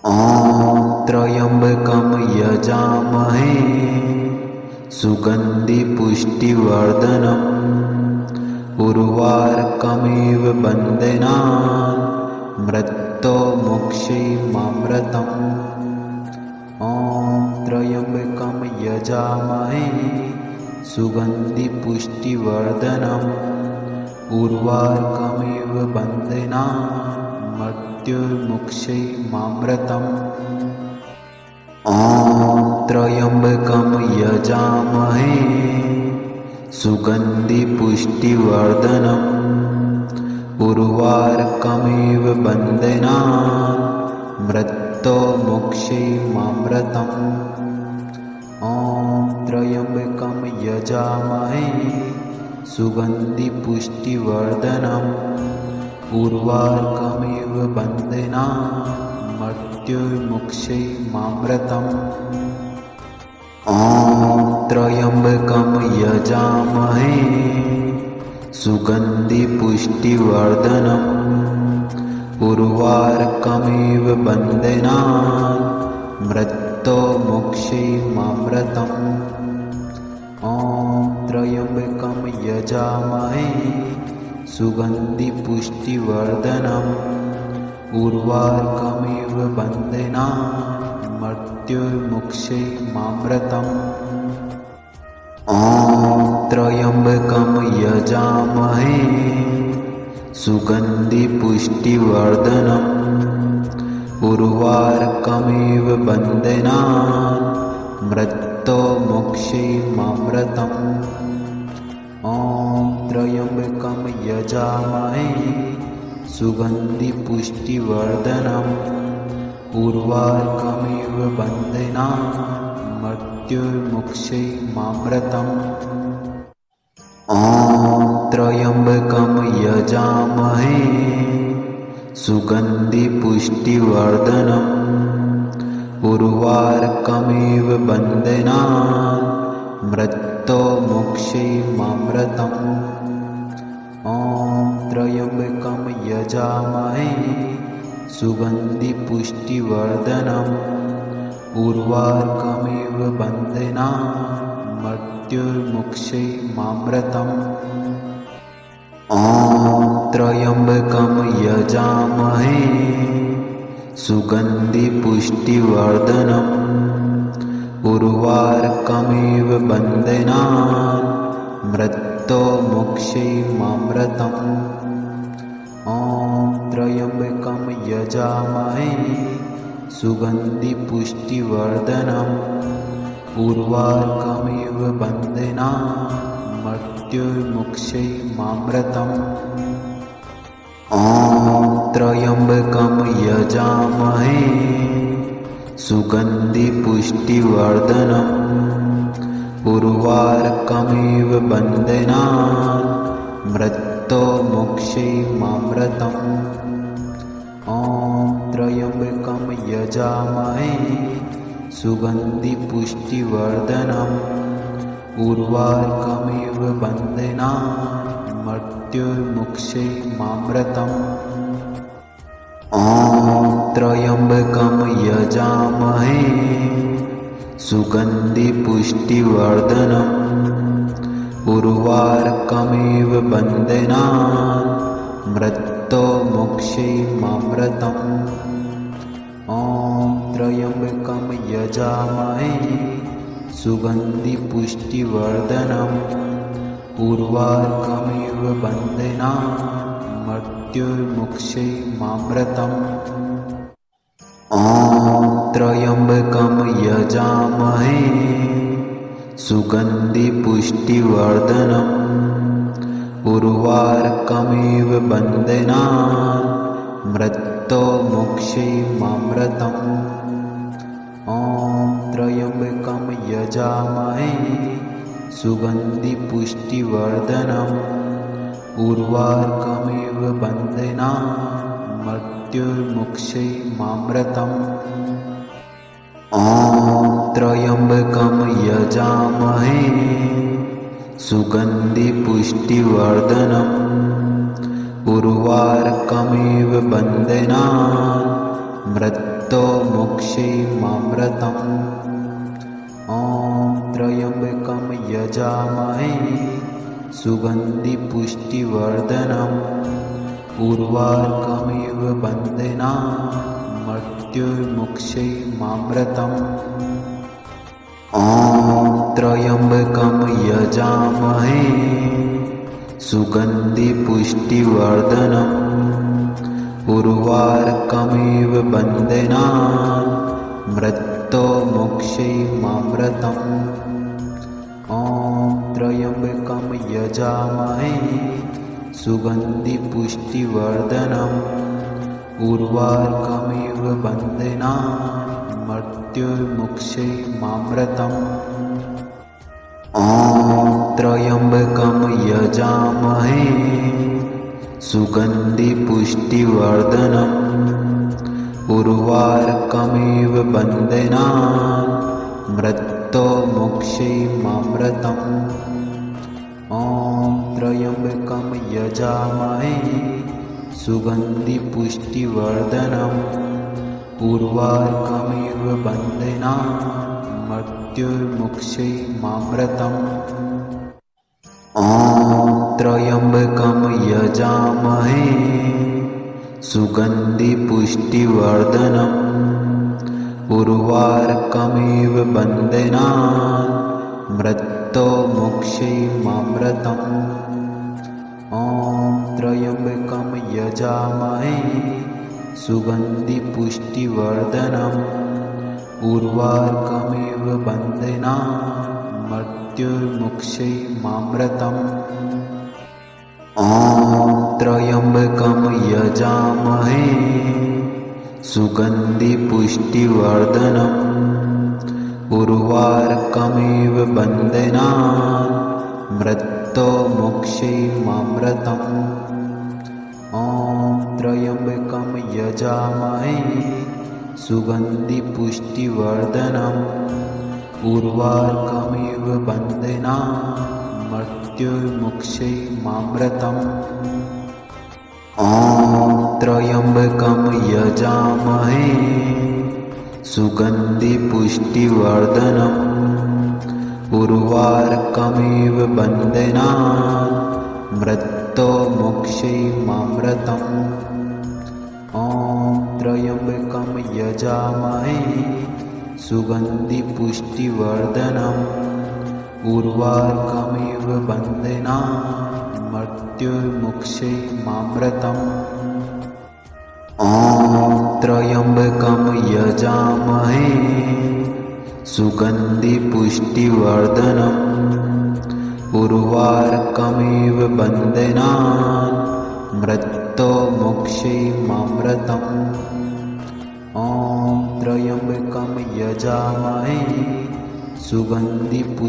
ॐ त्र्यम्बकं यजामहे सुगन्धिपुष्टिवर्धनम् उर्वारुकमिव बन्धनान् मृत्योर्मुक्षीयमामृतम्। ॐ त्र्यम्बकं यजामहे सुगन्धिपुष्टिवर्धनम् उर्वारुकमिव बन्धनान् मृत्योर्मुक्षीयमामृतम्। ॐ त्र्यम्बकं यजामहे सुगन्धिपुष्टिवर्धनम् उर्वारुकमिव बन्धनान् मृत्योर्मुक्षीयमामृतम्। ॐ त्र्यम्बकं यजामहे सुगन्धिपुष्टिवर्धनम् उर्वारुकमिव बन्धनान् मृत्योर्मुक्षीयमामृतम्। ॐ त्र्यम्बकं यजामहे सुगन्धिपुष्टिवर्धनम् उर्वारुकमिव बन्धनान् मृत्योर्मुक्षीयमामृतम्। ॐ त्र्यम्बकं यजामहे सुगन्धिपुष्टिवर्धनम् उर्वारुकमिव बन्धनान् मृत्योर्मुक्षीयमामृतम्। ॐ त्र्यम्बकं यजामहे सुगन्धिपुष्टिवर्धनम् उर्वारुकमिव बन्धनान् मृत्योर्मुक्षीयमामृतम्। ॐ त्र्यम्बकं यजामहे सुगन्धिपुष्टिवर्धनम् उर्वारुकमिव बन्धनान् मृत्योर्मुक्षीयमामृतम्। ॐ त्र्यम्बकं यजामहे सुगन्धिपुष्टिवर्धनम् उर्वारुकमिव बन्धनान् मृत्योर्मुक्षीयमामृतम्। ॐ त्र्यम्बकं यजामहे सुगन्धिपुष्टिवर्धनम् उर्वारुकमिव बन्धनान् मृत्योर्मुक्षीयमामृतम्। ॐ त्र्यम्बकं यजामहे सुगन्धिपुष्टिवर्धनम् उर्वारुकमिव बन्धनान् मृत्योर्मुक्षीयमामृतम्। ॐ त्र्यम्बकं यजामहे सुगन्धिपुष्टिवर्धनम् उर्वारुकमिव बन्धनान् मृत्योर्मुक्षीयमामृतम्। ॐ त्र्यम्बकं यजामहे सुगन्धिपुष्टिवर्धनम् उर्वारुकमिव बन्धनान् मृत्योर्मुक्षीयमामृतम्। ॐ त्र्यम्बकं यजामहे सुगन्धिपुष्टिवर्धनम् उर्वारुकमिव बन्धनान् मृत्योर्मुक्षीयमामृतम्। ॐ त्र्यम्बकं यजामहे सुगन्धिपुष्टिवर्धनम् उर्वारुकमिव बन्धनान् मृत्योर्मुक्षीयमामृतम्। ॐ त्र्यम्बकं यजामहे सुगन्धिपुष्टिवर्धनम् उर्वारुकमिव बन्धनान् मृत्योर्मुक्षीयमामृतम्। ॐ त्र्यम्बकं यजामहे सुगन्धिपुष्टिवर्धनम् उर्वारुकमिव बन्धनान् मृत्योर्मुक्षीयमामृतम्। ॐ त्र्यम्बकं यजामहे सुगन्धिपुष्टिवर्धनम् उर्वारुकमिव बन्धनान् मृत्योर्मुक्षीयमामृतम्। ॐ त्र्यम्बकं यजामहे सुगन्धिपुष्टिवर्धनम् उर्वारुकमिव बन्धनान् मृत्योर्मुक्षीयमामृतम्। मृत्तो मोक्षैमामृतम् ॐ त्र्यम्बकं यजामहे सुगन्धिपुष्टिवर्धनम् उर्वारुकमिव बन्धनान् मृत्युर्मुक्षैमामृतम् ॐ त्र्यम्बकं यजामहे सुगन्धिपुष्टिवर्धनम् उर्वारुकमिव बन्धनान् मृत्यो मोक्षैमामृतम् ॐ त्र्यम्बकं यजामहे सुगन्धिपुष्टिवर्धनम् उर्वारुकमिव बन्धनान् मृत्युर्मुक्षैमामृतम् ॐ त्र्यम्बकं यजामहे सुगन्धिपुष्टिवर्धनम् उर्वारुकमिव बन्धनान् मृत्यो मोक्षैमामृतम् ॐ त्र्यम्बकं यजामहे सुगन्धिपुष्टिवर्धनम् उर्वारुकमिव बन्धनान् मृत्युर्मुक्षैमामृतम् ॐ त्र्यम्बकं यजामहे सुगन्धिपुष्टिवर्धनम् उर्वारुकमिव बन्धनान् मृत्यो मोक्षैमामृतम् ॐ त्र्यम्बकं यजामहे सुगन्धिपुष्टिवर्धनम् उर्वारुकमिव बन्धनान् मृत्युर्मुक्षैमामृतम् ॐ त्र्यम्बकं यजामहे सुगन्धिपुष्टिवर्धनम् उर्वारुकमिव बन्धनान् मृत्यो मोक्षैमामृतम् ॐ त्र्यम्बकं यजामहे सुगन्धिपुष्टिवर्धनम् उर्वारुकमिव बन्धनान् मृत्युर्मुक्षैमामृतम् ॐ त्र्यम्बकं यजामहे सुगन्धिपुष्टिवर्धनम् उर्वारुकमिव बन्धनान् मृत्यो मोक्षैमामृतम् ॐ त्र्यम्बकं यजामहे सुगन्धिपुष्टिवर्धनम् उर्वारुकमिव बन्धनान् मृत्युर्मुक्षैमामृतम् ॐ त्र्यम्बकं यजामहे सुगन्धिपुष्टिवर्धनम् उर्वारुकमिव बन्धनान् मृत्यो मोक्षैमामृतम् ॐ त्र्यम्बकं यजामहे सुगन्धिपुष्टिवर्धनम्